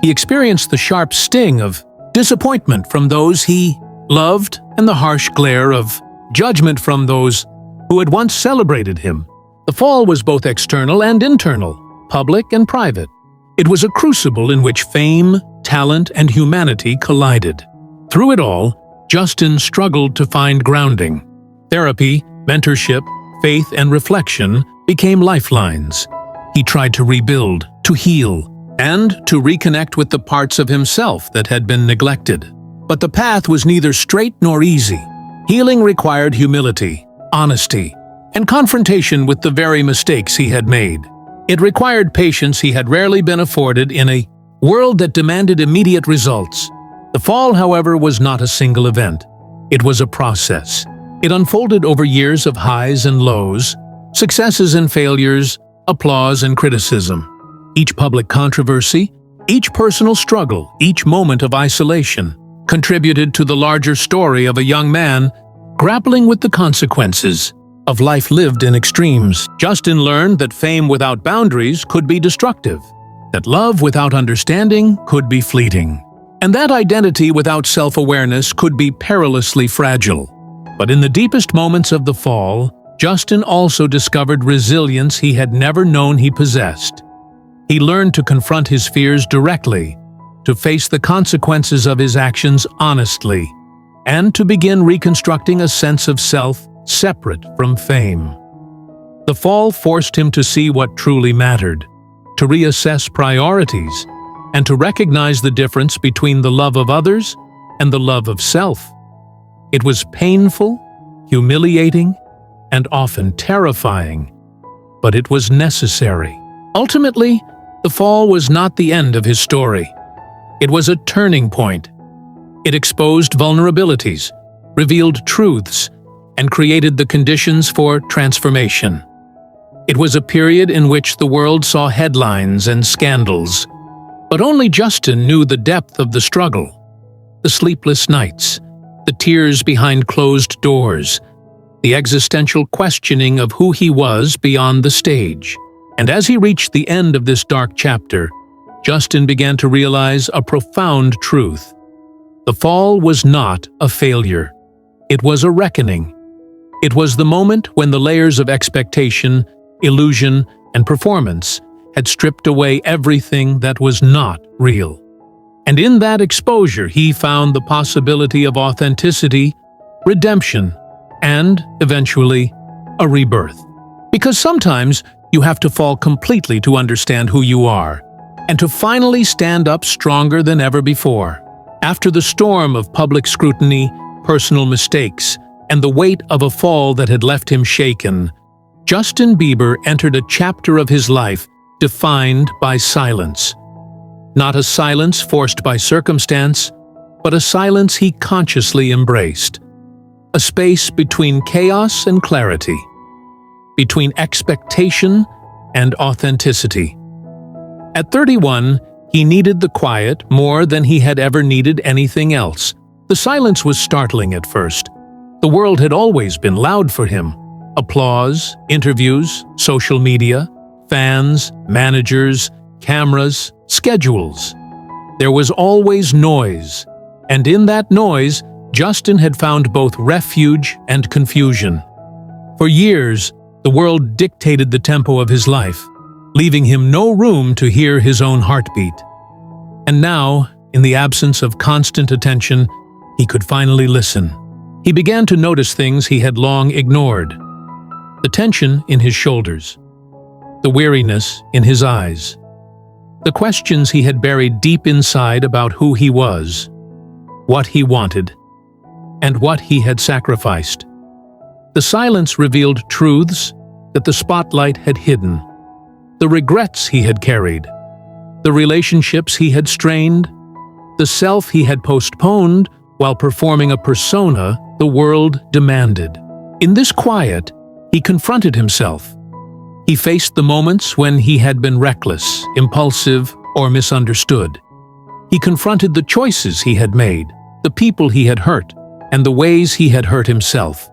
He experienced the sharp sting of disappointment from those he loved and the harsh glare of judgment from those who had once celebrated him. The fall was both external and internal, public and private. It was a crucible in which fame, talent, and humanity collided. Through it all, Justin struggled to find grounding. Therapy, mentorship, faith, and reflection became lifelines. He tried to rebuild, to heal, and to reconnect with the parts of himself that had been neglected. But the path was neither straight nor easy. Healing required humility, honesty, and confrontation with the very mistakes he had made. It required patience he had rarely been afforded in a world that demanded immediate results. The fall, however, was not a single event. It was a process. It unfolded over years of highs and lows, successes and failures, applause and criticism. Each public controversy, each personal struggle, each moment of isolation contributed to the larger story of a young man grappling with the consequences of life lived in extremes. Justin learned that fame without boundaries could be destructive, that love without understanding could be fleeting, and that identity without self-awareness could be perilously fragile. But in the deepest moments of the fall, Justin also discovered resilience he had never known he possessed. He learned to confront his fears directly, to face the consequences of his actions honestly, and to begin reconstructing a sense of self separate from fame. The fall forced him to see what truly mattered, to reassess priorities, and to recognize the difference between the love of others and the love of self. It was painful, humiliating, and often terrifying, but it was necessary. Ultimately, the fall was not the end of his story. It was a turning point. It exposed vulnerabilities, revealed truths, and created the conditions for transformation. It was a period in which the world saw headlines and scandals, but only Justin knew the depth of the struggle, the sleepless nights, the tears behind closed doors, the existential questioning of who he was beyond the stage. And as he reached the end of this dark chapter, Justin began to realize a profound truth. The fall was not a failure. It was a reckoning. It was the moment when the layers of expectation, illusion, and performance had stripped away everything that was not real. And in that exposure, he found the possibility of authenticity, redemption, and, eventually, a rebirth. Because sometimes you have to fall completely to understand who you are, and to finally stand up stronger than ever before. After the storm of public scrutiny, personal mistakes, and the weight of a fall that had left him shaken, Justin Bieber entered a chapter of his life defined by silence. Not a silence forced by circumstance, but a silence he consciously embraced. A space between chaos and clarity, between expectation and authenticity. At 31, he needed the quiet more than he had ever needed anything else. The silence was startling at first. The world had always been loud for him. Applause, interviews, social media, fans, managers, cameras, schedules. There was always noise, and in that noise, Justin had found both refuge and confusion. For years, the world dictated the tempo of his life, leaving him no room to hear his own heartbeat. And now, in the absence of constant attention, he could finally listen. He began to notice things he had long ignored. The tension in his shoulders, the weariness in his eyes, the questions he had buried deep inside about who he was, what he wanted, and what he had sacrificed. The silence revealed truths that the spotlight had hidden, the regrets he had carried, the relationships he had strained, the self he had postponed while performing a persona the world demanded. In this quiet, he confronted himself. He faced the moments when he had been reckless, impulsive, or misunderstood. He confronted the choices he had made, the people he had hurt, and the ways he had hurt himself.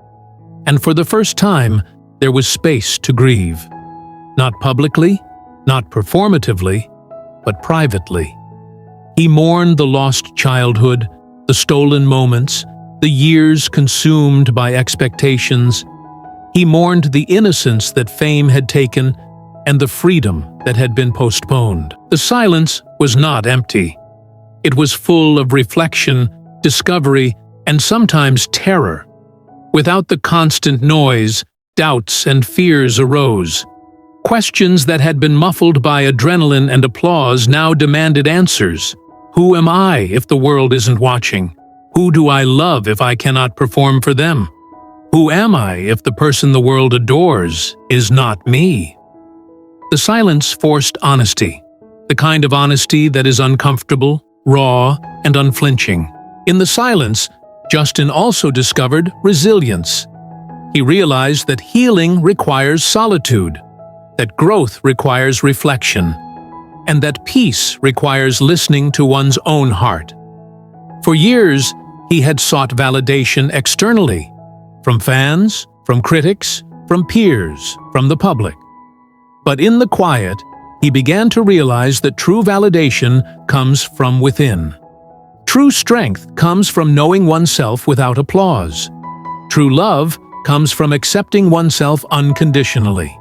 And for the first time, there was space to grieve. Not publicly, not performatively, but privately. He mourned the lost childhood, the stolen moments, the years consumed by expectations. He mourned the innocence that fame had taken and the freedom that had been postponed. The silence was not empty. It was full of reflection, discovery, and sometimes terror. Without the constant noise, doubts and fears arose. Questions that had been muffled by adrenaline and applause now demanded answers. Who am I if the world isn't watching? Who do I love if I cannot perform for them? Who am I if the person the world adores is not me? The silence forced honesty, the kind of honesty that is uncomfortable, raw, and unflinching. In the silence, Justin also discovered resilience. He realized that healing requires solitude, that growth requires reflection, and that peace requires listening to one's own heart. For years, he had sought validation externally, from fans, from critics, from peers, from the public. But in the quiet, he began to realize that true validation comes from within. True strength comes from knowing oneself without applause. True love comes from accepting oneself unconditionally.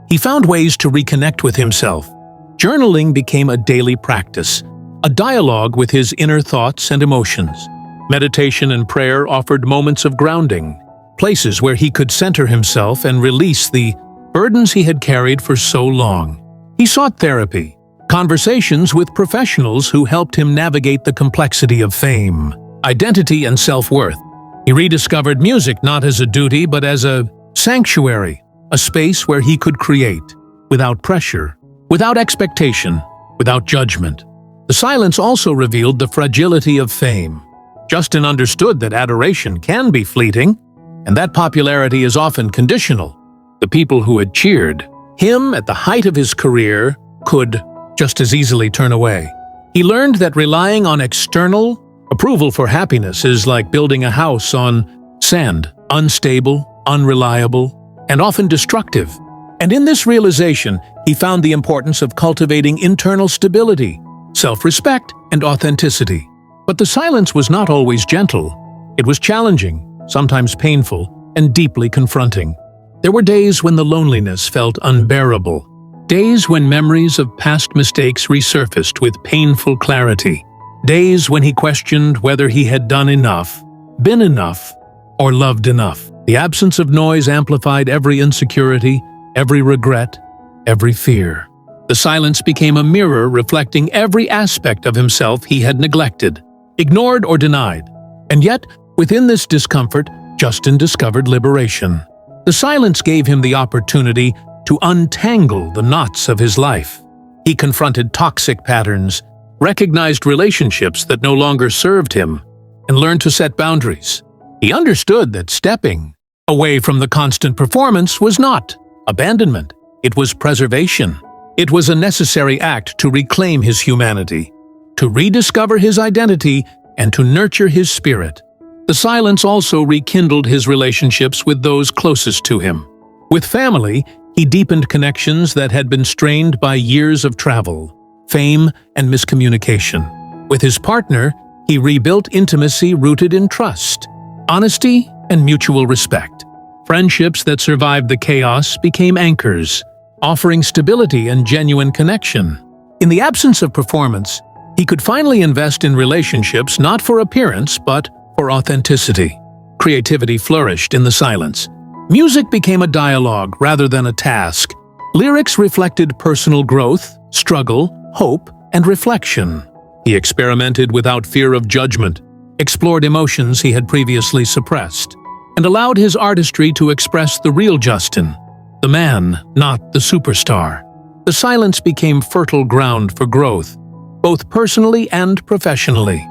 He found ways to reconnect with himself. Journaling became a daily practice, a dialogue with his inner thoughts and emotions. Meditation and prayer offered moments of grounding, places where he could center himself and release the burdens he had carried for so long. He sought therapy, conversations with professionals who helped him navigate the complexity of fame, identity, and self-worth. He rediscovered music not as a duty but as a sanctuary, a space where he could create, without pressure, without expectation, without judgment. The silence also revealed the fragility of fame. Justin understood that adoration can be fleeting, and that popularity is often conditional. The people who had cheered him at the height of his career could just as easily turn away. He learned that relying on external approval for happiness is like building a house on sand, unstable, unreliable, and often destructive. And in this realization, he found the importance of cultivating internal stability, self-respect, and authenticity. But the silence was not always gentle. It was challenging, sometimes painful, and deeply confronting. There were days when the loneliness felt unbearable, days when memories of past mistakes resurfaced with painful clarity, days when he questioned whether he had done enough, been enough, or loved enough. The absence of noise amplified every insecurity, every regret, every fear. The silence became a mirror reflecting every aspect of himself he had neglected, ignored, or denied. And yet, within this discomfort, Justin discovered liberation. The silence gave him the opportunity to untangle the knots of his life. He confronted toxic patterns, recognized relationships that no longer served him, and learned to set boundaries. He understood that stepping away from the constant performance was not abandonment. It was preservation. It was a necessary act to reclaim his humanity, to rediscover his identity, and to nurture his spirit. The silence also rekindled his relationships with those closest to him. With family, he deepened connections that had been strained by years of travel, fame, and miscommunication. With his partner, he rebuilt intimacy rooted in trust, honesty, and mutual respect. Friendships that survived the chaos became anchors, offering stability and genuine connection. In the absence of performance, he could finally invest in relationships not for appearance but for authenticity. Creativity flourished in the silence. Music became a dialogue rather than a task. Lyrics reflected personal growth, struggle, hope, and reflection. He experimented without fear of judgment, explored emotions he had previously suppressed, and allowed his artistry to express the real Justin, the man, not the superstar. The silence became fertile ground for growth, both personally and professionally.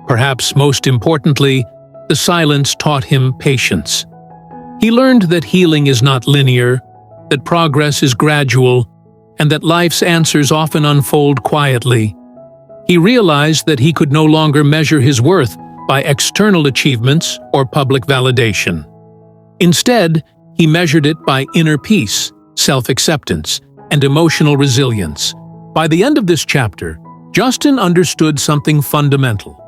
Perhaps most importantly, the silence taught him patience. He learned that healing is not linear, that progress is gradual, and that life's answers often unfold quietly. He realized that he could no longer measure his worth by external achievements or public validation. Instead, he measured it by inner peace, self-acceptance, and emotional resilience. By the end of this chapter, Justin understood something fundamental.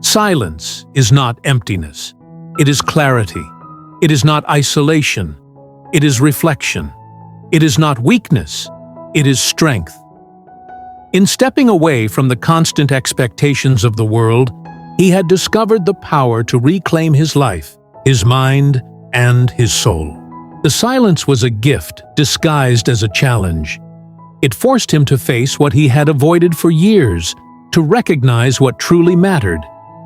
Silence is not emptiness. It is clarity. It is not isolation. It is reflection. It is not weakness. It is strength. In stepping away from the constant expectations of the world, he had discovered the power to reclaim his life, his mind, and his soul. The silence was a gift disguised as a challenge. It forced him to face what he had avoided for years, to recognize what truly mattered,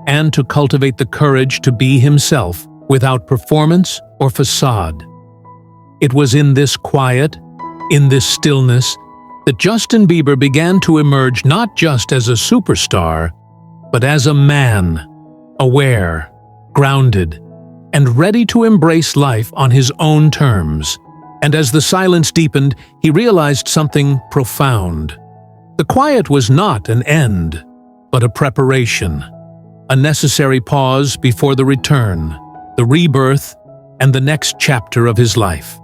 and to cultivate the courage to be himself without performance or facade. It was in this quiet, in this stillness, that Justin Bieber began to emerge not just as a superstar, but as a man, aware, grounded, and ready to embrace life on his own terms. And as the silence deepened, he realized something profound. The quiet was not an end, but a preparation, a necessary pause before the return, the rebirth, and the next chapter of his life.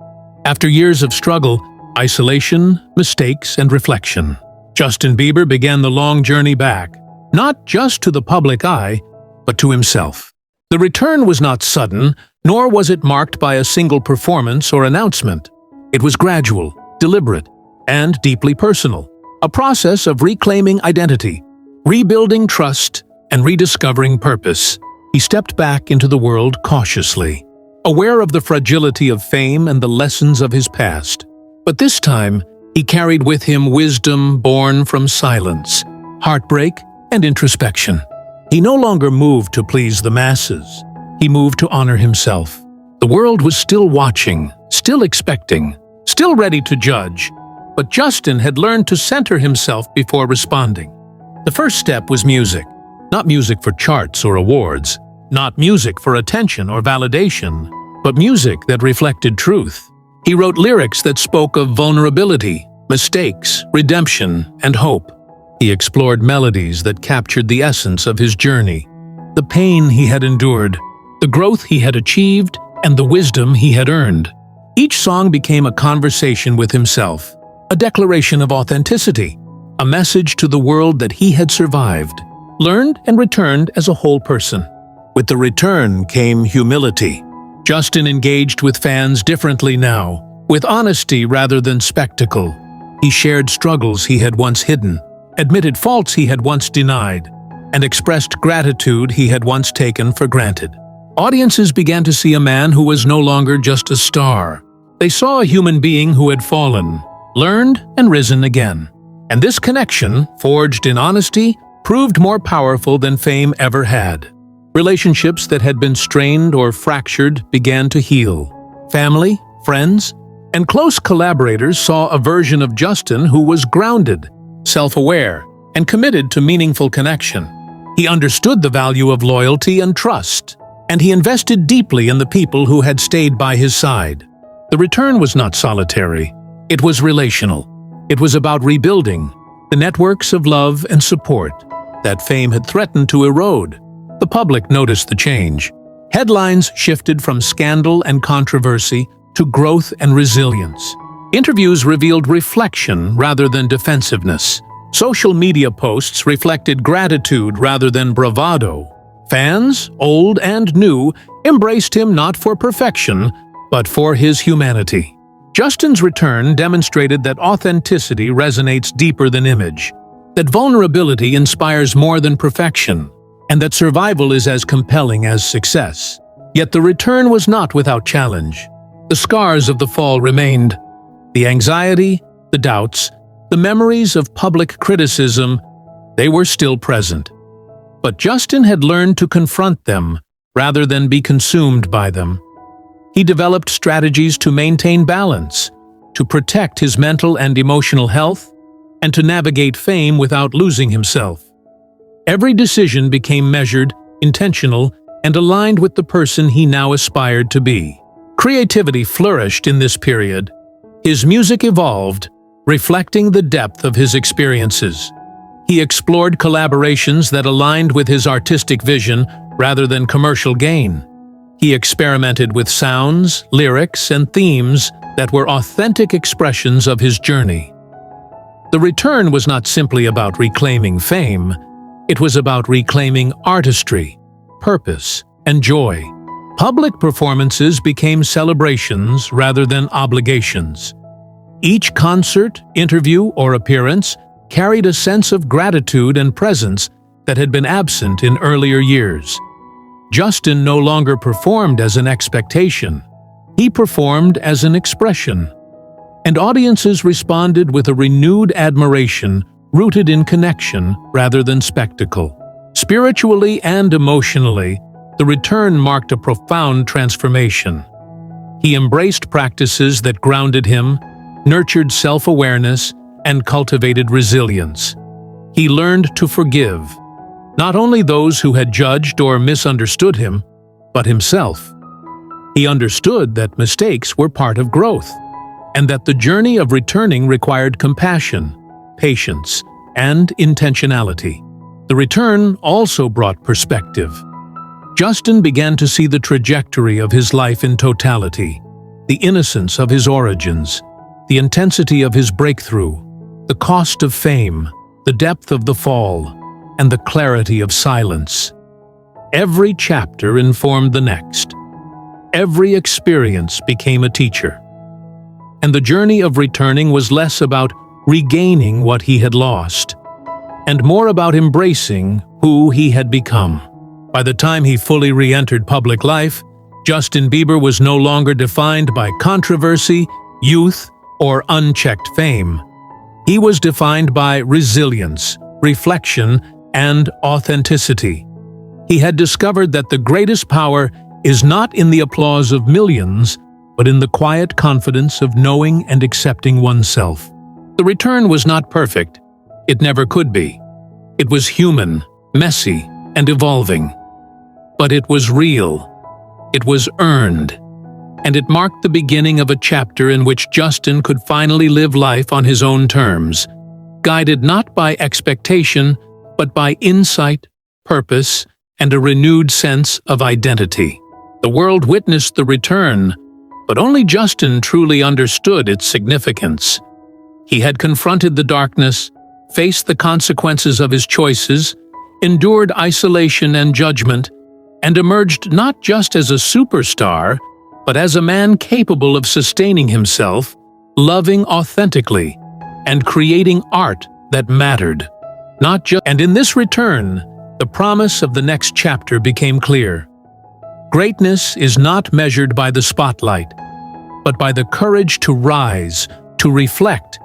After years of struggle, isolation, mistakes, and reflection, Justin Bieber began the long journey back, not just to the public eye, but to himself. The return was not sudden, nor was it marked by a single performance or announcement. It was gradual, deliberate, and deeply personal, a process of reclaiming identity, rebuilding trust, and rediscovering purpose. He stepped back into the world cautiously, aware of the fragility of fame and the lessons of his past. But this time, he carried with him wisdom born from silence, heartbreak, and introspection. He no longer moved to please the masses. He moved to honor himself. The world was still watching, still expecting, still ready to judge, but Justin had learned to center himself before responding. The first step was music. Not music for charts or awards, not music for attention or validation, but music that reflected truth. He wrote lyrics that spoke of vulnerability, mistakes, redemption, and hope. He explored melodies that captured the essence of his journey, the pain he had endured, the growth he had achieved, and the wisdom he had earned. Each song became a conversation with himself, a declaration of authenticity, a message to the world that he had survived, learned, and returned as a whole person. With the return came humility. Justin engaged with fans differently now, with honesty rather than spectacle. He shared struggles he had once hidden, admitted faults he had once denied, and expressed gratitude he had once taken for granted. Audiences began to see a man who was no longer just a star. They saw a human being who had fallen, learned, and risen again. And this connection, forged in honesty, proved more powerful than fame ever had. Relationships that had been strained or fractured began to heal. Family, friends, and close collaborators saw a version of Justin who was grounded, self-aware, and committed to meaningful connection. He understood the value of loyalty and trust, and he invested deeply in the people who had stayed by his side. The return was not solitary. It was relational. It was about rebuilding the networks of love and support that fame had threatened to erode. The public noticed the change. Headlines shifted from scandal and controversy to growth and resilience. Interviews revealed reflection rather than defensiveness. Social media posts reflected gratitude rather than bravado. Fans, old and new, embraced him not for perfection, but for his humanity. Justin's return demonstrated that authenticity resonates deeper than image, that vulnerability inspires more than perfection, and that survival is as compelling as success. Yet the return was not without challenge. The scars of the fall remained. The anxiety, the doubts, the memories of public criticism, they were still present. But Justin had learned to confront them rather than be consumed by them. He developed strategies to maintain balance, to protect his mental and emotional health, and to navigate fame without losing himself. Every decision became measured, intentional, and aligned with the person he now aspired to be. Creativity flourished in this period. His music evolved, reflecting the depth of his experiences. He explored collaborations that aligned with his artistic vision rather than commercial gain. He experimented with sounds, lyrics, and themes that were authentic expressions of his journey. The return was not simply about reclaiming fame. It was about reclaiming artistry, purpose, and joy. Public performances became celebrations rather than obligations. Each concert, interview, or appearance carried a sense of gratitude and presence that had been absent in earlier years. Justin no longer performed as an expectation. He performed as an expression. And audiences responded with a renewed admiration rooted in connection rather than spectacle. Spiritually and emotionally, the return marked a profound transformation. He embraced practices that grounded him, nurtured self-awareness, and cultivated resilience. He learned to forgive, not only those who had judged or misunderstood him, but himself. He understood that mistakes were part of growth, and that the journey of returning required compassion, patience, and intentionality. The return also brought perspective. Justin began to see the trajectory of his life in totality, the innocence of his origins, the intensity of his breakthrough, the cost of fame, the depth of the fall, and the clarity of silence. Every chapter informed the next. Every experience became a teacher. And the journey of returning was less about regaining what he had lost, and more about embracing who he had become. By the time he fully re-entered public life, Justin Bieber was no longer defined by controversy, youth, or unchecked fame. He was defined by resilience, reflection, and authenticity. He had discovered that the greatest power is not in the applause of millions, but in the quiet confidence of knowing and accepting oneself. The return was not perfect. It never could be. It was human, messy, and evolving. But it was real. It was earned. And it marked the beginning of a chapter in which Justin could finally live life on his own terms, guided not by expectation, but by insight, purpose, and a renewed sense of identity. The world witnessed the return, but only Justin truly understood its significance. He had confronted the darkness, faced the consequences of his choices, endured isolation and judgment, and emerged not just as a superstar, but as a man capable of sustaining himself, loving authentically, and creating art that mattered. And in this return, the promise of the next chapter became clear. Greatness is not measured by the spotlight, but by the courage to rise, to reflect,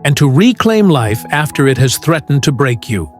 and to reclaim life after it has threatened to break you.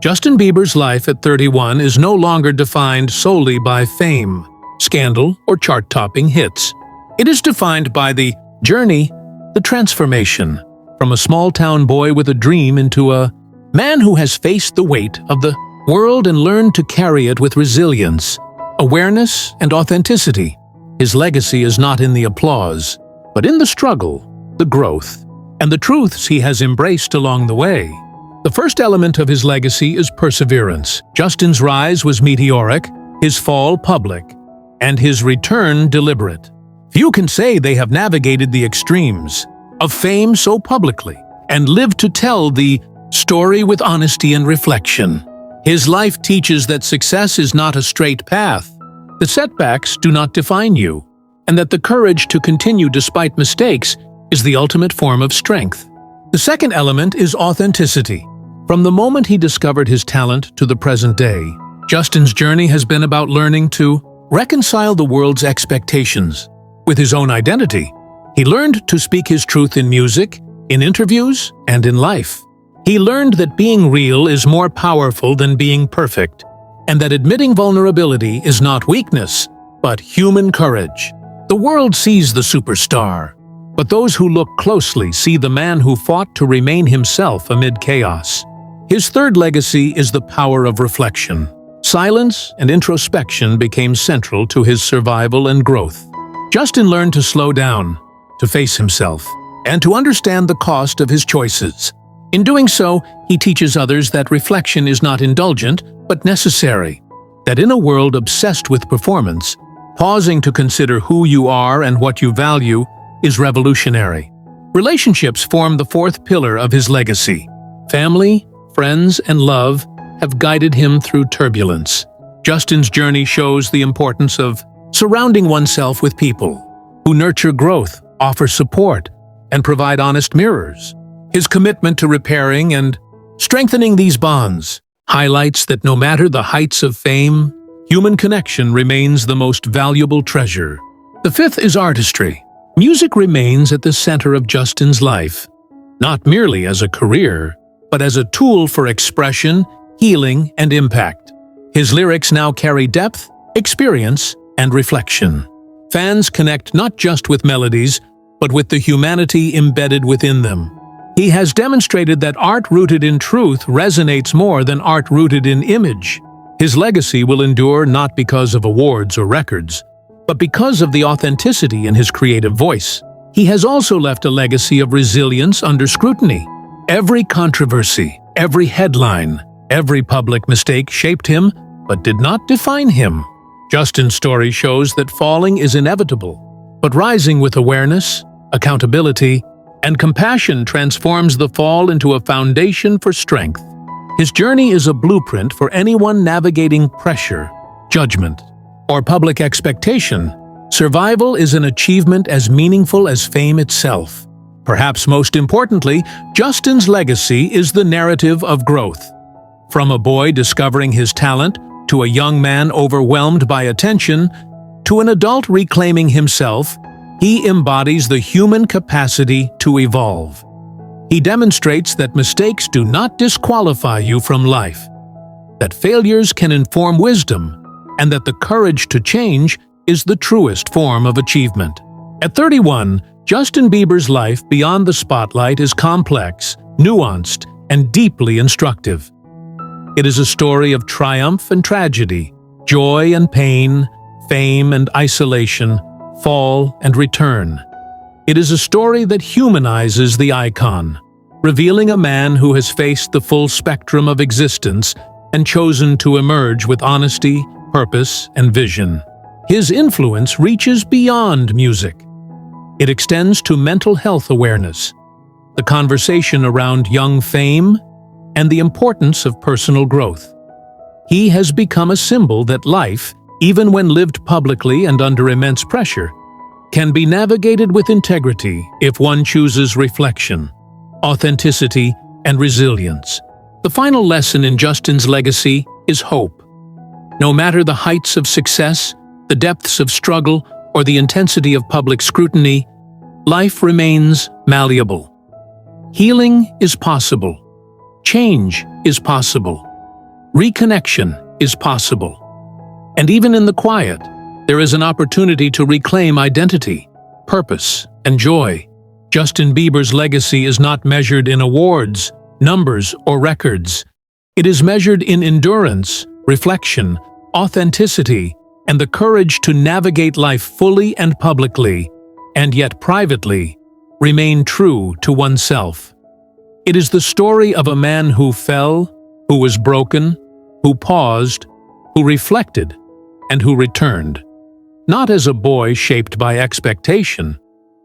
Justin Bieber's life at 31 is no longer defined solely by fame, scandal, or chart-topping hits. It is defined by the journey, the transformation, from a small-town boy with a dream into a man who has faced the weight of the world and learned to carry it with resilience, awareness, and authenticity. His legacy is not in the applause, but in the struggle, the growth, and the truths he has embraced along the way. The first element of his legacy is perseverance. Justin's rise was meteoric, his fall public, and his return deliberate. Few can say they have navigated the extremes of fame so publicly and lived to tell the story with honesty and reflection. His life teaches that success is not a straight path, that setbacks do not define you, and that the courage to continue despite mistakes is the ultimate form of strength. The second element is authenticity. From the moment he discovered his talent to the present day, Justin's journey has been about learning to reconcile the world's expectations with his own identity. He learned to speak his truth in music, in interviews, and in life. He learned that being real is more powerful than being perfect, and that admitting vulnerability is not weakness, but human courage. The world sees the superstar, but those who look closely see the man who fought to remain himself amid chaos. His third legacy is the power of reflection. Silence and introspection became central to his survival and growth. Justin learned to slow down, to face himself, and to understand the cost of his choices. In doing so, he teaches others that reflection is not indulgent, but necessary. That in a world obsessed with performance, pausing to consider who you are and what you value is revolutionary. Relationships form the fourth pillar of his legacy. Family, friends, and love have guided him through turbulence. Justin's journey shows the importance of surrounding oneself with people who nurture growth, offer support, and provide honest mirrors. His commitment to repairing and strengthening these bonds highlights that no matter the heights of fame, human connection remains the most valuable treasure. The fifth is artistry. Music remains at the center of Justin's life, not merely as a career, but as a tool for expression, healing, and impact. His lyrics now carry depth, experience, and reflection. Fans connect not just with melodies, but with the humanity embedded within them. He has demonstrated that art rooted in truth resonates more than art rooted in image. His legacy will endure not because of awards or records, but because of the authenticity in his creative voice. He has also left a legacy of resilience under scrutiny. Every controversy, every headline, every public mistake shaped him, but did not define him. Justin's story shows that falling is inevitable, but rising with awareness, accountability, and compassion transforms the fall into a foundation for strength. His journey is a blueprint for anyone navigating pressure, judgment, or public expectation. Survival is an achievement as meaningful as fame itself. Perhaps most importantly, Justin's legacy is the narrative of growth. From a boy discovering his talent, to a young man overwhelmed by attention, to an adult reclaiming himself, he embodies the human capacity to evolve. He demonstrates that mistakes do not disqualify you from life, that failures can inform wisdom, and that the courage to change is the truest form of achievement. At 31, Justin Bieber's life beyond the spotlight is complex, nuanced, and deeply instructive. It is a story of triumph and tragedy, joy and pain, fame and isolation, fall and return. It is a story that humanizes the icon, revealing a man who has faced the full spectrum of existence and chosen to emerge with honesty, purpose, and vision. His influence reaches beyond music. It extends to mental health awareness, the conversation around young fame, and the importance of personal growth. He has become a symbol that life, even when lived publicly and under immense pressure, can be navigated with integrity if one chooses reflection, authenticity, and resilience. The final lesson in Justin's legacy is hope. No matter the heights of success, the depths of struggle, or the intensity of public scrutiny, life remains malleable. Healing is possible. Change is possible. Reconnection is possible. And even in the quiet, there is an opportunity to reclaim identity, purpose, and joy. Justin Bieber's legacy is not measured in awards, numbers, or records. It is measured in endurance, reflection, authenticity, and the courage to navigate life fully and publicly, and yet privately, remain true to oneself. It is the story of a man who fell, who was broken, who paused, who reflected, and who returned. Not as a boy shaped by expectation,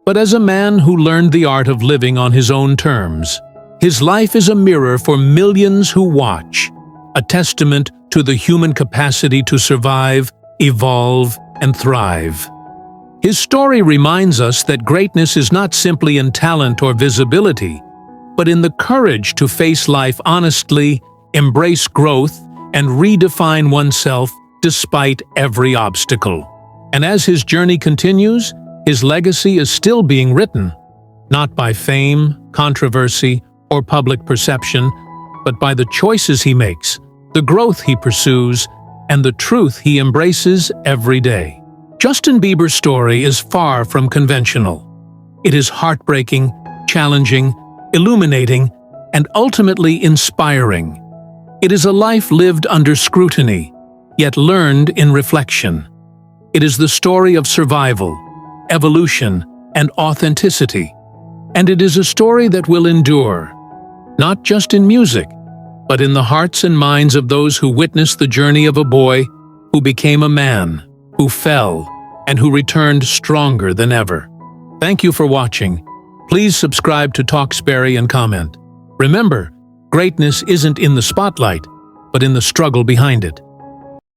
but as a man who learned the art of living on his own terms. His life is a mirror for millions who watch, a testament to the human capacity to survive, evolve, and thrive. His story reminds us that greatness is not simply in talent or visibility, but in the courage to face life honestly, embrace growth, and redefine oneself despite every obstacle. And as his journey continues, his legacy is still being written, not by fame, controversy, or public perception, but by the choices he makes, the growth he pursues, and the truth he embraces every day. Justin Bieber's story is far from conventional. It is heartbreaking, challenging, illuminating, and ultimately inspiring. It is a life lived under scrutiny, yet learned in reflection. It is the story of survival, evolution, and authenticity. And it is a story that will endure, not just in music, but in the hearts and minds of those who witnessed the journey of a boy who became a man, who fell, and who returned stronger than ever. Thank you for watching. Please subscribe to Talksberry and comment. Remember, greatness isn't in the spotlight, but in the struggle behind it.